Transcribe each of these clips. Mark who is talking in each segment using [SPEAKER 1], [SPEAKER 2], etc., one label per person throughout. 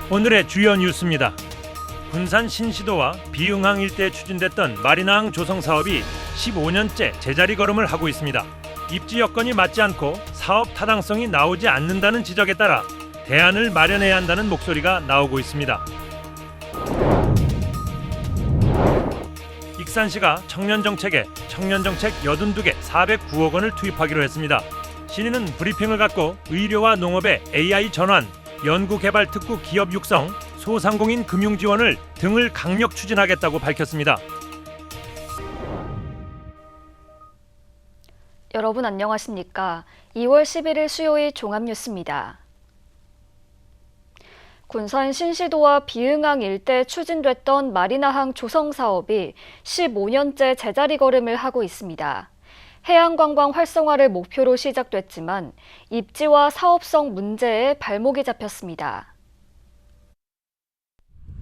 [SPEAKER 1] 오늘의 주요 뉴스입니다. 군산 신시도와 비응항 일대에 추진됐던 마리나항 조성 사업이 15년째 제자리 걸음을 하고 있습니다. 입지 여건이 맞지 않고 사업 타당성이 나오지 않는다는 지적에 따라 대안을 마련해야 한다는 목소리가 나오고 있습니다. 익산시가 청년정책에 청년정책 82개 409억 원을 투입하기로 했습니다. 시는 브리핑을 갖고 의료와 농업의 AI 전환, 연구개발 특구 기업 육성, 소상공인 금융 지원을 등을 강력 추진하겠다고 밝혔습니다.
[SPEAKER 2] 여러분 안녕하십니까? 2월 11일 수요일 종합뉴스입니다. 군산 신시도와 비응항 일대에 추진됐던 마리나항 조성 사업이 15년째 제자리 걸음을 하고 있습니다. 해양관광 활성화를 목표로 시작됐지만 입지와 사업성 문제에 발목이 잡혔습니다.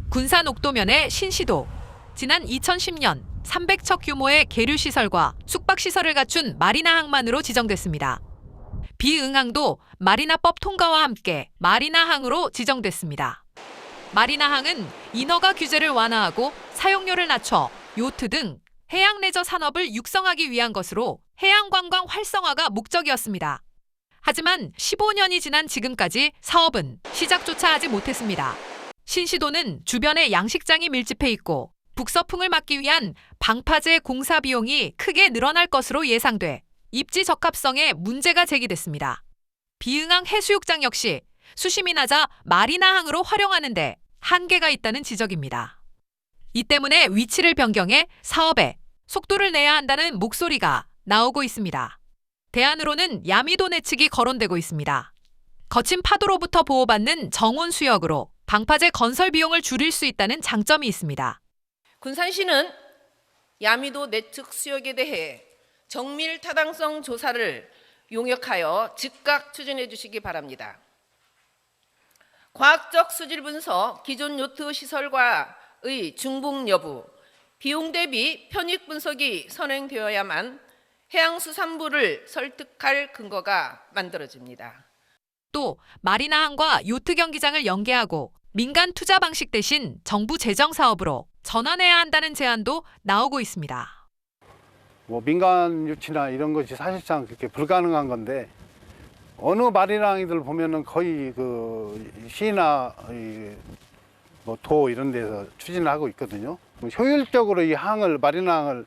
[SPEAKER 3] 군산 옥도면의 신시도. 지난 2010년 300척 규모의 계류시설과 숙박시설을 갖춘 마리나항만으로 지정됐습니다. 비응항도 마리나법 통과와 함께 마리나항으로 지정됐습니다. 마리나항은 인허가 규제를 완화하고 사용료를 낮춰 요트 등 해양 레저 산업을 육성하기 위한 것으로 해양관광 활성화가 목적이었습니다. 하지만 15년이 지난 지금까지 사업은 시작조차 하지 못했습니다. 신시도는 주변에 양식장이 밀집해 있고 북서풍을 막기 위한 방파제 공사 비용이 크게 늘어날 것으로 예상돼 입지 적합성에 문제가 제기됐습니다. 비응항 해수욕장 역시 수심이 낮아 마리나항으로 활용하는데 한계가 있다는 지적입니다. 이 때문에 위치를 변경해 사업에 속도를 내야 한다는 목소리가 나오고 있습니다. 대안으로는 야미도 내측이 거론되고 있습니다. 거친 파도로부터 보호받는 정온 수역으로 방파제 건설 비용을 줄일 수 있다는 장점이 있습니다.
[SPEAKER 4] 군산시는 야미도 내측 수역에 대해 정밀 타당성 조사를 용역하여 즉각 추진해 주시기 바랍니다. 과학적 수질 분석, 기존 요트 시설과의 중복 여부, 비용 대비 편익 분석이 선행되어야만 해양수산부를 설득할 근거가 만들어집니다.
[SPEAKER 3] 또 마리나항과 요트 경기장을 연계하고 민간 투자 방식 대신 정부 재정 사업으로 전환해야 한다는 제안도 나오고 있습니다.
[SPEAKER 5] 민간 유치나 이런 것이 사실상 그렇게 불가능한 건데 어느 마리나항이들 보면은 거의 그 시나 도 이런 데서 추진을 하고 있거든요. 효율적으로 이 마리나항을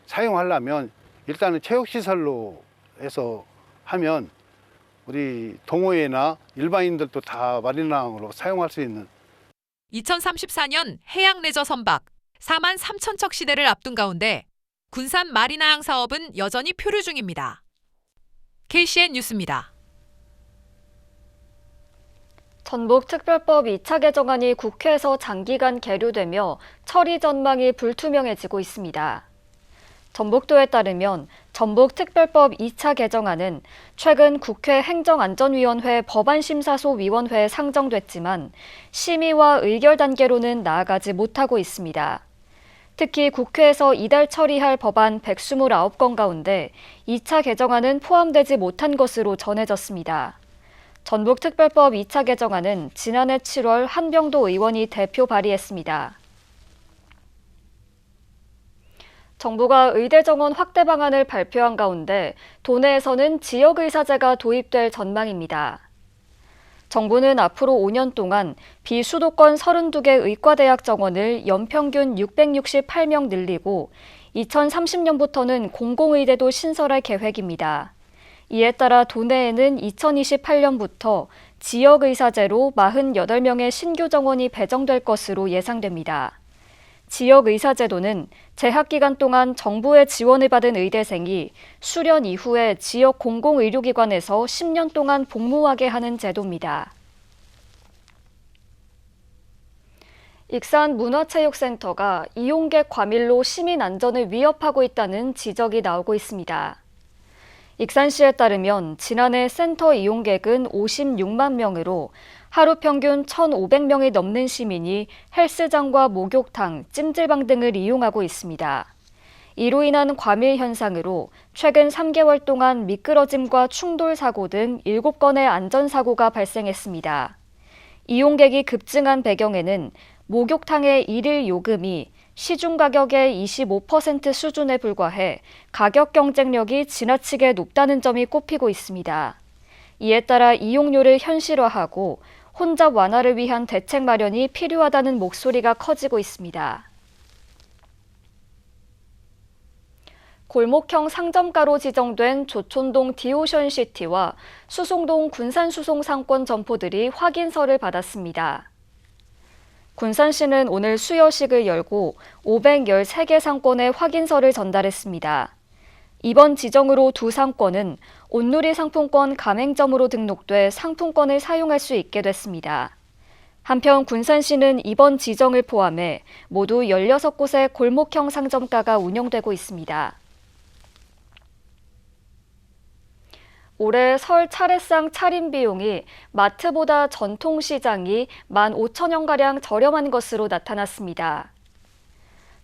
[SPEAKER 5] 사용하려면 일단은 체육시설로 해서 하면 우리 동호회나 일반인들도 다 마리나항으로 사용할 수 있는
[SPEAKER 3] 2034년 해양 레저 선박 4만 3천 척 시대를 앞둔 가운데 군산 마리나항 사업은 여전히 표류 중입니다. KCN 뉴스입니다.
[SPEAKER 2] 전북특별법 2차 개정안이 국회에서 장기간 계류되며 처리 전망이 불투명해지고 있습니다. 전북도에 따르면 전북특별법 2차 개정안은 최근 국회 행정안전위원회 법안심사소위원회에 상정됐지만 심의와 의결 단계로는 나아가지 못하고 있습니다. 특히 국회에서 이달 처리할 법안 129건 가운데 2차 개정안은 포함되지 못한 것으로 전해졌습니다. 전북특별법 2차 개정안은 지난해 7월 한병도 의원이 대표 발의했습니다. 정부가 의대 정원 확대 방안을 발표한 가운데 도내에서는 지역의사제가 도입될 전망입니다. 정부는 앞으로 5년 동안 비수도권 32개 의과대학 정원을 연평균 668명 늘리고 2030년부터는 공공의대도 신설할 계획입니다. 이에 따라 도내에는 2028년부터 지역의사제로 48명의 신규 정원이 배정될 것으로 예상됩니다. 지역의사제도는 재학 기간 동안 정부의 지원을 받은 의대생이 수련 이후에 지역 공공의료기관에서 10년 동안 복무하게 하는 제도입니다. 익산 문화체육센터가 이용객 과밀로 시민 안전을 위협하고 있다는 지적이 나오고 있습니다. 익산시에 따르면 지난해 센터 이용객은 56만 명으로 하루 평균 1,500명이 넘는 시민이 헬스장과 목욕탕, 찜질방 등을 이용하고 있습니다. 이로 인한 과밀 현상으로 최근 3개월 동안 미끄러짐과 충돌 사고 등 7건의 안전사고가 발생했습니다. 이용객이 급증한 배경에는 목욕탕의 일일 요금이 시중 가격의 25% 수준에 불과해 가격 경쟁력이 지나치게 높다는 점이 꼽히고 있습니다. 이에 따라 이용료를 현실화하고 혼잡 완화를 위한 대책 마련이 필요하다는 목소리가 커지고 있습니다. 골목형 상점가로 지정된 조촌동 디오션시티와 수송동 군산수송상권 점포들이 확인서를 받았습니다. 군산시는 오늘 수여식을 열고 513개 상권에 확인서를 전달했습니다. 이번 지정으로 두 상권은 온누리 상품권 가맹점으로 등록돼 상품권을 사용할 수 있게 됐습니다. 한편 군산시는 이번 지정을 포함해 모두 16곳의 골목형 상점가가 운영되고 있습니다. 올해 설 차례상 차림 비용이 마트보다 전통시장이 15,000원가량 저렴한 것으로 나타났습니다.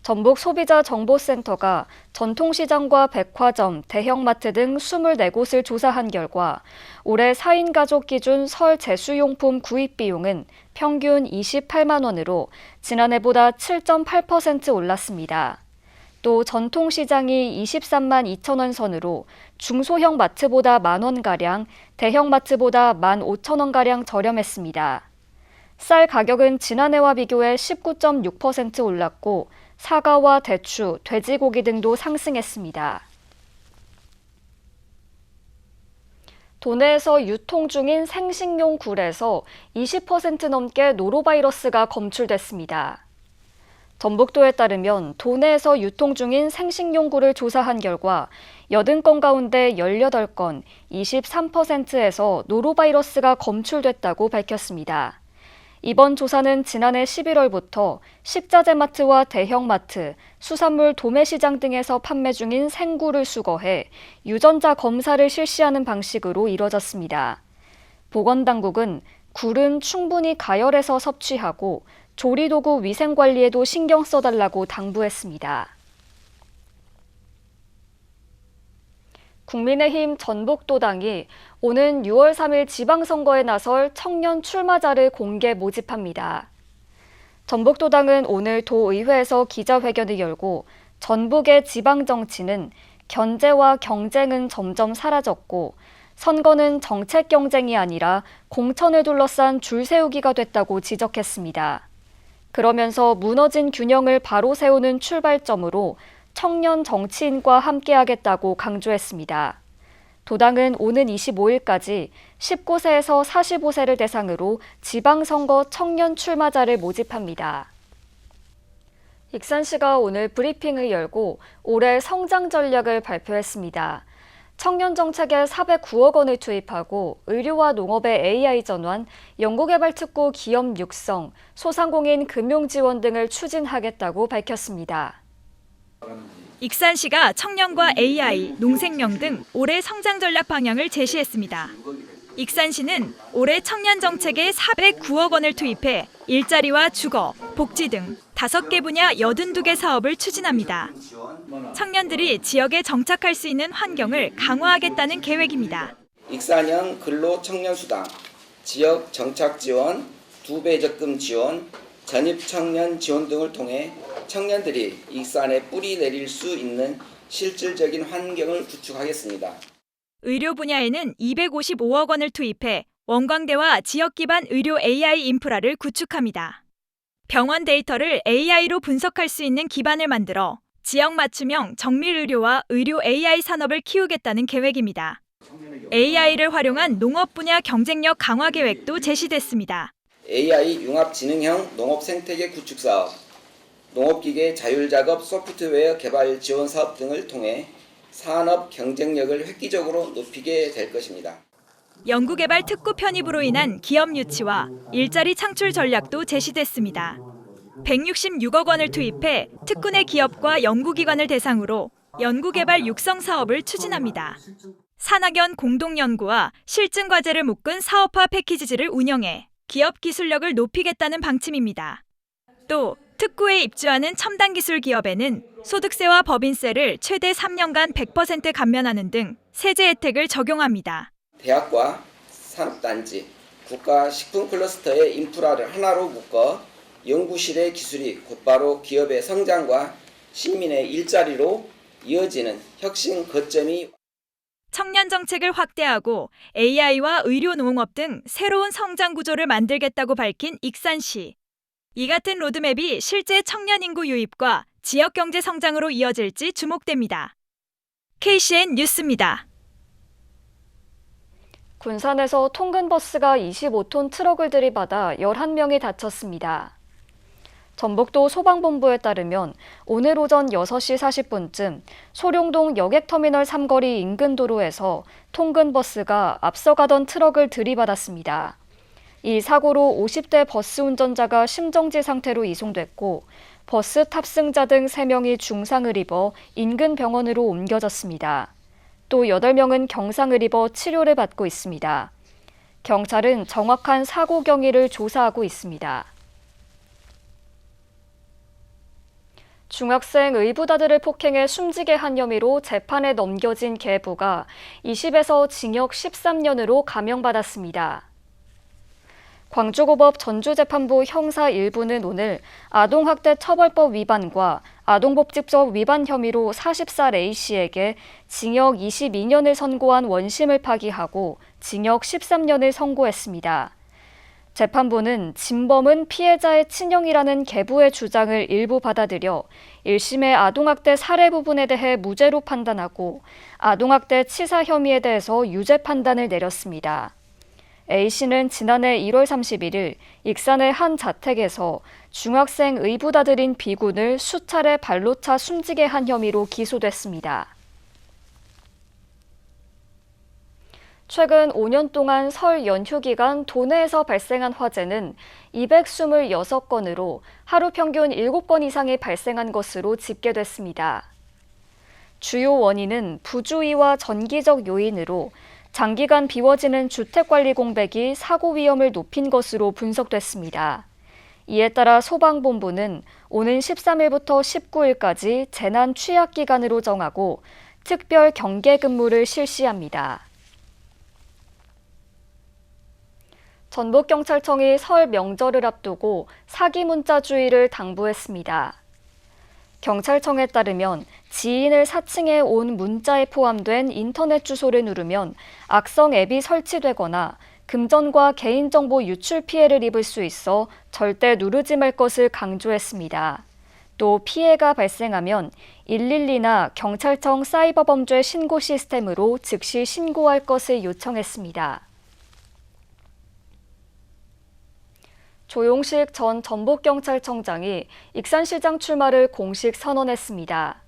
[SPEAKER 2] 전북 소비자정보센터가 전통시장과 백화점, 대형마트 등 24곳을 조사한 결과 올해 4인 가족 기준 설 제수용품 구입 비용은 평균 28만 원으로 지난해보다 7.8% 올랐습니다. 또 전통시장이 23만 2천 원 선으로 중소형 마트보다 만원가량, 대형마트보다 15,000원가량 저렴했습니다. 쌀 가격은 지난해와 비교해 19.6% 올랐고 사과와 대추, 돼지고기 등도 상승했습니다. 도내에서 유통 중인 생식용 굴에서 20% 넘게 노로바이러스가 검출됐습니다. 전북도에 따르면 도내에서 유통 중인 생식용 굴을 조사한 결과 80건 가운데 18건, 23%에서 노로바이러스가 검출됐다고 밝혔습니다. 이번 조사는 지난해 11월부터 식자재마트와 대형마트, 수산물 도매시장 등에서 판매 중인 생굴을 수거해 유전자 검사를 실시하는 방식으로 이뤄졌습니다. 보건당국은 굴은 충분히 가열해서 섭취하고 조리도구 위생관리에도 신경 써달라고 당부했습니다. 국민의힘 전북도당이 오는 6월 3일 지방선거에 나설 청년 출마자를 공개 모집합니다. 전북도당은 오늘 도의회에서 기자회견을 열고 전북의 지방정치는 견제와 경쟁은 점점 사라졌고 선거는 정책 경쟁이 아니라 공천을 둘러싼 줄 세우기가 됐다고 지적했습니다. 그러면서 무너진 균형을 바로 세우는 출발점으로 청년 정치인과 함께하겠다고 강조했습니다. 도당은 오는 25일까지 19세에서 45세를 대상으로 지방선거 청년 출마자를 모집합니다. 익산시가 오늘 브리핑을 열고 올해 성장 전략을 발표했습니다. 청년 정책에 409억 원을 투입하고 의료와 농업의 AI 전환, 연구개발 특구 기업 육성, 소상공인 금융 지원 등을 추진하겠다고 밝혔습니다.
[SPEAKER 6] 익산시가 청년과 AI, 농생명 등 올해 성장 전략 방향을 제시했습니다. 익산시는 올해 청년 정책에 409억 원을 투입해 일자리와 주거, 복지 등 5개 분야 82개 사업을 추진합니다. 청년들이 지역에 정착할 수 있는 환경을 강화하겠다는 계획입니다.
[SPEAKER 7] 익산형 근로청년수당, 지역 정착 지원, 2배 적금 지원, 전입청년 지원 등을 통해 청년들이 익산에 뿌리 내릴 수 있는 실질적인 환경을 구축하겠습니다.
[SPEAKER 6] 의료 분야에는 255억 원을 투입해 원광대와 지역 기반 의료 AI 인프라를 구축합니다. 병원 데이터를 AI로 분석할 수 있는 기반을 만들어 지역 맞춤형 정밀 의료와 의료 AI 산업을 키우겠다는 계획입니다. AI를 활용한 농업 분야 경쟁력 강화 계획도 제시됐습니다.
[SPEAKER 7] AI 융합지능형 농업 생태계 구축 사업, 농업기계 자율작업 소프트웨어 개발 지원 사업 등을 통해 산업 경쟁력을 획기적으로 높이게 될 것입니다.
[SPEAKER 6] 연구개발 특구 편입으로 인한 기업 유치와 일자리 창출 전략도 제시됐습니다. 166억 원을 투입해 특구 내 기업과 연구기관을 대상으로 연구개발 육성 사업을 추진합니다. 산학연 공동연구와 실증과제를 묶은 사업화 패키지를 운영해 기업 기술력을 높이겠다는 방침입니다. 또 특구에 입주하는 첨단 기술 기업에는 소득세와 법인세를 최대 3년간 100% 감면하는 등 세제 혜택을 적용합니다.
[SPEAKER 7] 대학과 산업단지, 국가식품클러스터의 인프라를 하나로 묶어 연구실의 기술이 곧바로 기업의 성장과 시민의 일자리로 이어지는 혁신 거점이
[SPEAKER 6] 청년 정책을 확대하고 AI와 의료 농업 등 새로운 성장 구조를 만들겠다고 밝힌 익산시. 이 같은 로드맵이 실제 청년 인구 유입과 지역 경제 성장으로 이어질지 주목됩니다. KCN 뉴스입니다.
[SPEAKER 2] 군산에서 통근버스가 25톤 트럭을 들이받아 11명이 다쳤습니다. 전북도 소방본부에 따르면 오늘 오전 6시 40분쯤 소룡동 여객터미널 3거리 인근 도로에서 통근버스가 앞서가던 트럭을 들이받았습니다. 이 사고로 50대 버스 운전자가 심정지 상태로 이송됐고 버스 탑승자 등 3명이 중상을 입어 인근 병원으로 옮겨졌습니다. 또 8명은 경상을 입어 치료를 받고 있습니다. 경찰은 정확한 사고 경위를 조사하고 있습니다. 중학생 의붓아들을 폭행해 숨지게 한 혐의로 재판에 넘겨진 계부가 20에서 징역 13년으로 감형받았습니다. 광주고법 전주재판부 형사 1부는 오늘 아동학대 처벌법 위반과 아동복지법 위반 혐의로 40살 A씨에게 징역 22년을 선고한 원심을 파기하고 징역 13년을 선고했습니다. 재판부는 진범은 피해자의 친형이라는 계부의 주장을 일부 받아들여 1심의 아동학대 사례 부분에 대해 무죄로 판단하고 아동학대 치사 혐의에 대해서 유죄 판단을 내렸습니다. A씨는 지난해 1월 31일 익산의 한 자택에서 중학생 의붓아들인 B군을 수차례 발로 차 숨지게 한 혐의로 기소됐습니다. 최근 5년 동안 설 연휴 기간 도내에서 발생한 화재는 226건으로 하루 평균 7건 이상이 발생한 것으로 집계됐습니다. 주요 원인은 부주의와 전기적 요인으로 장기간 비워지는 주택관리 공백이 사고 위험을 높인 것으로 분석됐습니다. 이에 따라 소방본부는 오는 13일부터 19일까지 재난 취약 기간으로 정하고 특별 경계 근무를 실시합니다. 전북경찰청이 설 명절을 앞두고 사기 문자 주의를 당부했습니다. 경찰청에 따르면 지인을 사칭해 온 문자에 포함된 인터넷 주소를 누르면 악성 앱이 설치되거나 금전과 개인정보 유출 피해를 입을 수 있어 절대 누르지 말 것을 강조했습니다. 또 피해가 발생하면 112나 경찰청 사이버범죄 신고 시스템으로 즉시 신고할 것을 요청했습니다. 조용식 전 전북경찰청장이 익산시장 출마를 공식 선언했습니다.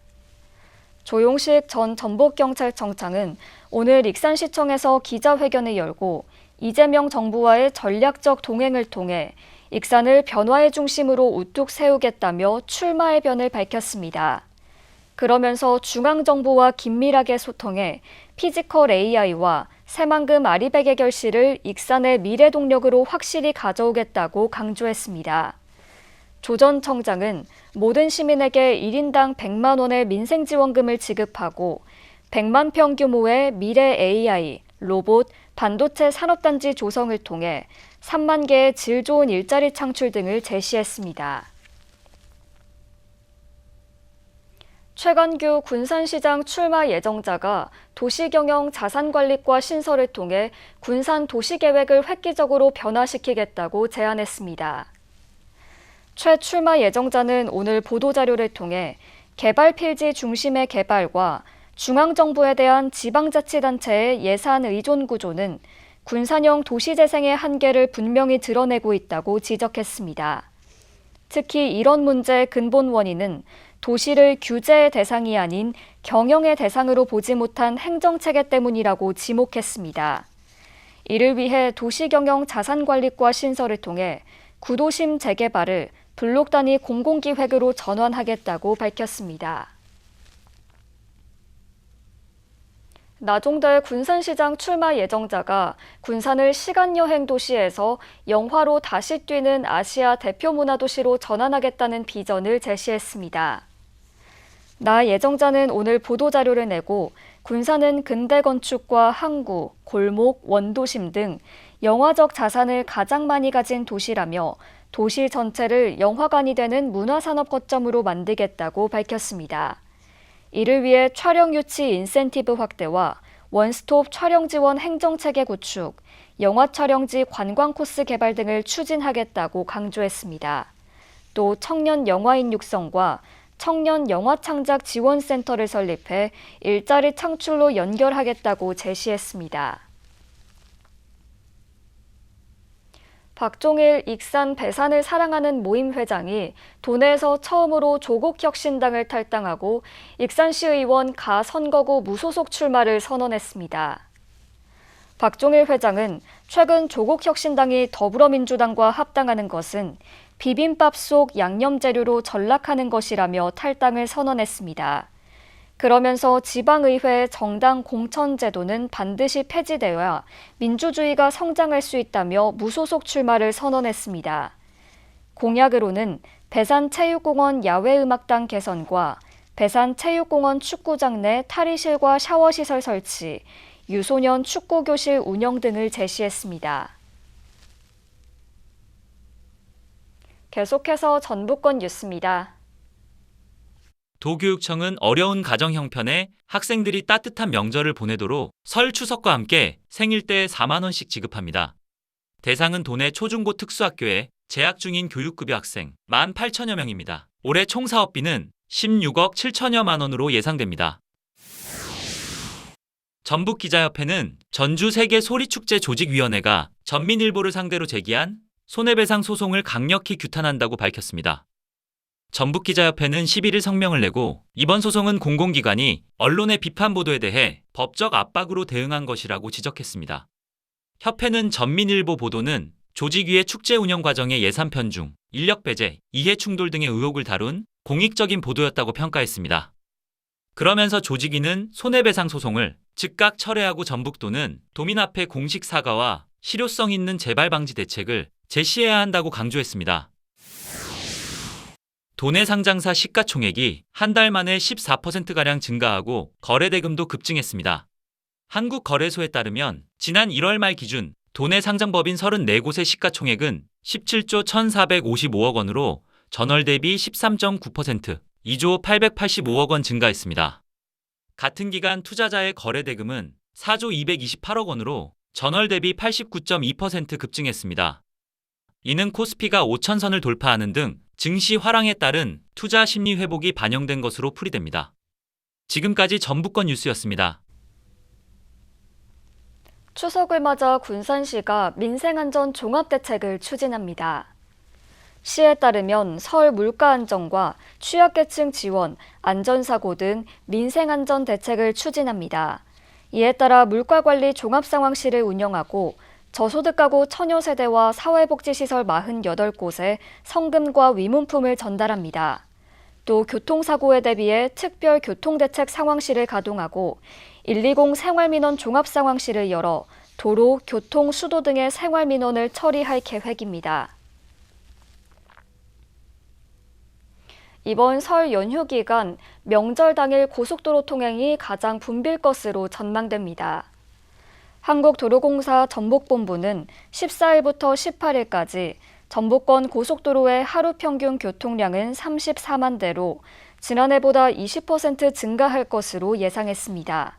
[SPEAKER 2] 조용식 전 전북경찰청장은 오늘 익산시청에서 기자회견을 열고 이재명 정부와의 전략적 동행을 통해 익산을 변화의 중심으로 우뚝 세우겠다며 출마의 변을 밝혔습니다. 그러면서 중앙정부와 긴밀하게 소통해 피지컬 AI와 새만금 아리백의 결실을 익산의 미래 동력으로 확실히 가져오겠다고 강조했습니다. 조 전 청장은 모든 시민에게 1인당 100만 원의 민생지원금을 지급하고 100만 평 규모의 미래 AI, 로봇, 반도체 산업단지 조성을 통해 3만 개의 질 좋은 일자리 창출 등을 제시했습니다. 최관규 군산시장 출마 예정자가 도시경영 자산관리과 신설을 통해 군산 도시계획을 획기적으로 변화시키겠다고 제안했습니다. 최 출마 예정자는 오늘 보도자료를 통해 개발 필지 중심의 개발과 중앙정부에 대한 지방자치단체의 예산 의존 구조는 군산형 도시재생의 한계를 분명히 드러내고 있다고 지적했습니다. 특히 이런 문제의 근본 원인은 도시를 규제의 대상이 아닌 경영의 대상으로 보지 못한 행정체계 때문이라고 지목했습니다. 이를 위해 도시경영 자산관리과 신설을 통해 구도심 재개발을 블록 단위 공공기획으로 전환하겠다고 밝혔습니다. 나종대 군산시장 출마 예정자가 군산을 시간여행 도시에서 영화로 다시 뛰는 아시아 대표 문화도시로 전환하겠다는 비전을 제시했습니다. 나 예정자는 오늘 보도자료를 내고 군산은 근대 건축과 항구, 골목, 원도심 등 영화적 자산을 가장 많이 가진 도시라며 도시 전체를 영화관이 되는 문화산업 거점으로 만들겠다고 밝혔습니다. 이를 위해 촬영 유치 인센티브 확대와 원스톱 촬영 지원 행정체계 구축, 영화 촬영지 관광 코스 개발 등을 추진하겠다고 강조했습니다. 또 청년 영화인 육성과 청년 영화 창작 지원센터를 설립해 일자리 창출로 연결하겠다고 제시했습니다. 박종일 익산 배산을 사랑하는 모임 회장이 도내에서 처음으로 조국혁신당을 탈당하고 익산시 의원 가 선거구 무소속 출마를 선언했습니다. 박종일 회장은 최근 조국혁신당이 더불어민주당과 합당하는 것은 비빔밥 속 양념 재료로 전락하는 것이라며 탈당을 선언했습니다. 그러면서 지방의회 정당 공천제도는 반드시 폐지되어야 민주주의가 성장할 수 있다며 무소속 출마를 선언했습니다. 공약으로는 배산체육공원 야외음악당 개선과 배산체육공원 축구장 내 탈의실과 샤워시설 설치, 유소년 축구교실 운영 등을 제시했습니다. 계속해서 전북권 뉴스입니다.
[SPEAKER 8] 도교육청은 어려운 가정 형편에 학생들이 따뜻한 명절을 보내도록 설 추석과 함께 생일 때 4만 원씩 지급합니다. 대상은 도내 초중고 특수학교에 재학 중인 교육급여 학생 18,000여 명입니다. 올해 총 사업비는 16억 7천여만 원으로 예상됩니다. 전북기자협회는 전주 세계소리축제 조직위원회가 전민일보를 상대로 제기한 손해배상 소송을 강력히 규탄한다고 밝혔습니다. 전북기자협회는 11일 성명을 내고 이번 소송은 공공기관이 언론의 비판 보도에 대해 법적 압박으로 대응한 것이라고 지적했습니다. 협회는 전민일보 보도는 조직위의 축제 운영 과정의 예산 편중, 인력 배제, 이해 충돌 등의 의혹을 다룬 공익적인 보도였다고 평가했습니다. 그러면서 조직위는 손해배상 소송을 즉각 철회하고 전북도는 도민 앞에 공식 사과와 실효성 있는 재발 방지 대책을 제시해야 한다고 강조했습니다. 도내 상장사 시가총액이 한 달 만에 14%가량 증가하고 거래대금도 급증했습니다. 한국거래소에 따르면 지난 1월 말 기준 도내 상장법인 34곳의 시가총액은 17조 1,455억 원으로 전월 대비 13.9%, 2조 885억 원 증가했습니다. 같은 기간 투자자의 거래대금은 4조 228억 원으로 전월 대비 89.2% 급증했습니다. 이는 코스피가 5,000선을 돌파하는 등 증시 화랑에 따른 투자 심리 회복이 반영된 것으로 풀이됩니다. 지금까지 전북권 뉴스였습니다.
[SPEAKER 2] 추석을 맞아 군산시가 민생안전 종합대책을 추진합니다. 시에 따르면 설 물가 안정과 취약계층 지원, 안전사고 등 민생안전 대책을 추진합니다. 이에 따라 물가관리 종합상황실을 운영하고 저소득 가구 처녀 세대와 사회복지시설 48곳에 성금과 위문품을 전달합니다. 또 교통사고에 대비해 특별 교통대책 상황실을 가동하고 120 생활민원 종합상황실을 열어 도로, 교통, 수도 등의 생활민원을 처리할 계획입니다. 이번 설 연휴 기간 명절 당일 고속도로 통행이 가장 붐빌 것으로 전망됩니다. 한국도로공사 전북본부는 14일부터 18일까지 전북권 고속도로의 하루 평균 교통량은 34만 대로 지난해보다 20% 증가할 것으로 예상했습니다.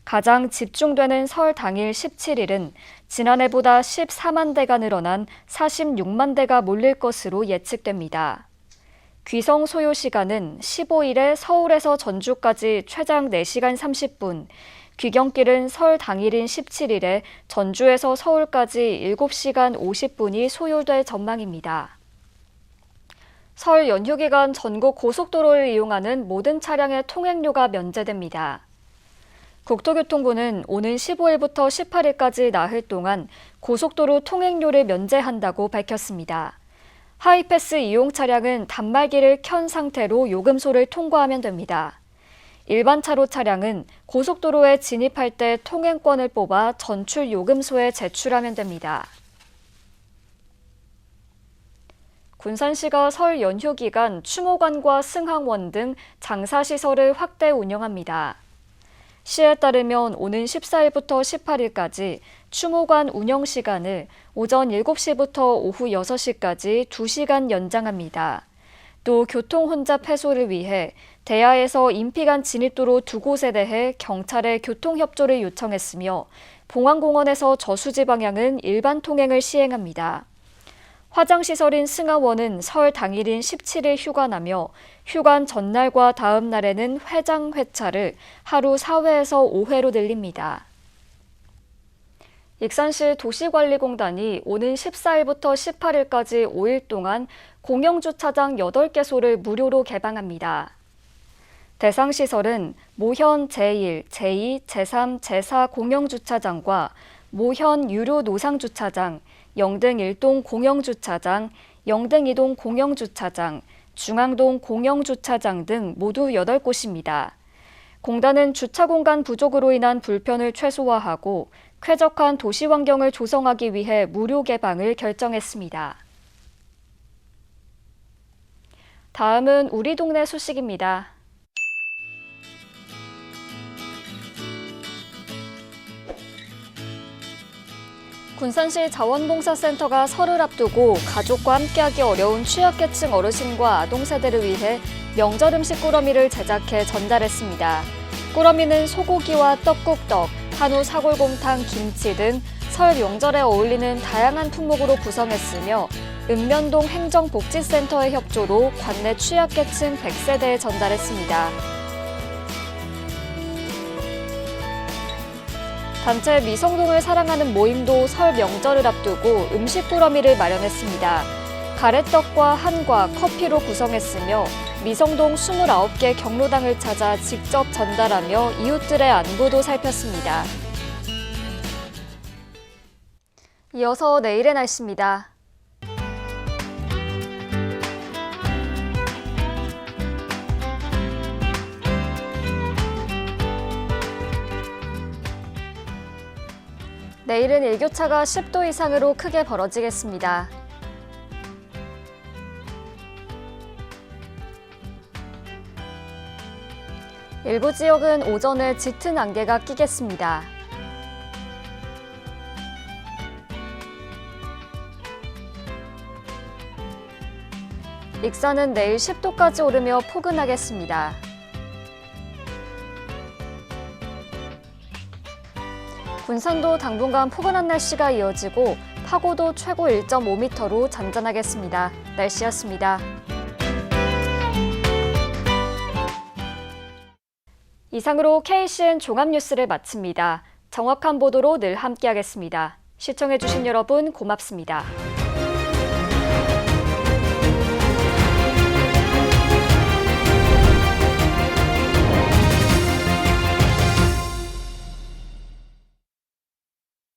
[SPEAKER 2] 가장 집중되는 설 당일 17일은 지난해보다 14만 대가 늘어난 46만 대가 몰릴 것으로 예측됩니다. 귀성 소요 시간은 15일에 서울에서 전주까지 최장 4시간 30분, 귀경길은 설 당일인 17일에 전주에서 서울까지 7시간 50분이 소요될 전망입니다. 설 연휴 기간 전국 고속도로를 이용하는 모든 차량의 통행료가 면제됩니다. 국토교통부는 오는 15일부터 18일까지 나흘 동안 고속도로 통행료를 면제한다고 밝혔습니다. 하이패스 이용 차량은 단말기를 켠 상태로 요금소를 통과하면 됩니다. 일반 차로 차량은 고속도로에 진입할 때 통행권을 뽑아 전출 요금소에 제출하면 됩니다. 군산시가 설 연휴 기간 추모관과 승항원 등 장사시설을 확대 운영합니다. 시에 따르면 오는 14일부터 18일까지 추모관 운영 시간을 오전 7시부터 오후 6시까지 2시간 연장합니다. 또 교통 혼잡 해소를 위해 대야에서 임피간 진입도로 2곳에 대해 경찰에 교통협조를 요청했으며 봉안공원에서 저수지 방향은 일반 통행을 시행합니다. 화장시설인 승하원은 설 당일인 17일 휴관하며 휴관 전날과 다음 날에는 회장 회차를 하루 4회에서 5회로 늘립니다. 익산시 도시관리공단이 오는 14일부터 18일까지 5일 동안 공영주차장 8개소를 무료로 개방합니다. 대상 시설은 모현 제1, 제2, 제3, 제4 공영주차장과 모현 유료 노상주차장, 영등 1동 공영주차장, 영등 2동 공영주차장, 중앙동 공영주차장 등 모두 8곳입니다. 공단은 주차 공간 부족으로 인한 불편을 최소화하고 쾌적한 도시 환경을 조성하기 위해 무료 개방을 결정했습니다. 다음은 우리 동네 소식입니다. 군산시 자원봉사센터가 설을 앞두고 가족과 함께하기 어려운 취약계층 어르신과 아동 세대를 위해 명절 음식 꾸러미를 제작해 전달했습니다. 꾸러미는 소고기와 떡국떡, 한우 사골곰탕, 김치 등 설 명절에 어울리는 다양한 품목으로 구성했으며 읍면동 행정복지센터의 협조로 관내 취약계층 100세대에 전달했습니다. 단체 미성동을 사랑하는 모임도 설 명절을 앞두고 음식 꾸러미를 마련했습니다. 가래떡과 한과, 커피로 구성했으며 미성동 29개 경로당을 찾아 직접 전달하며 이웃들의 안부도 살폈습니다. 이어서 내일의 날씨입니다. 내일은 일교차가 10도 이상으로 크게 벌어지겠습니다. 일부 지역은 오전에 짙은 안개가 끼겠습니다. 익산은 내일 10도까지 오르며 포근하겠습니다. 군산도 당분간 포근한 날씨가 이어지고 파고도 최고 1.5m로 잔잔하겠습니다. 날씨였습니다. 이상으로 KCN 종합뉴스를 마칩니다. 정확한 보도로 늘 함께하겠습니다. 시청해주신 여러분 고맙습니다.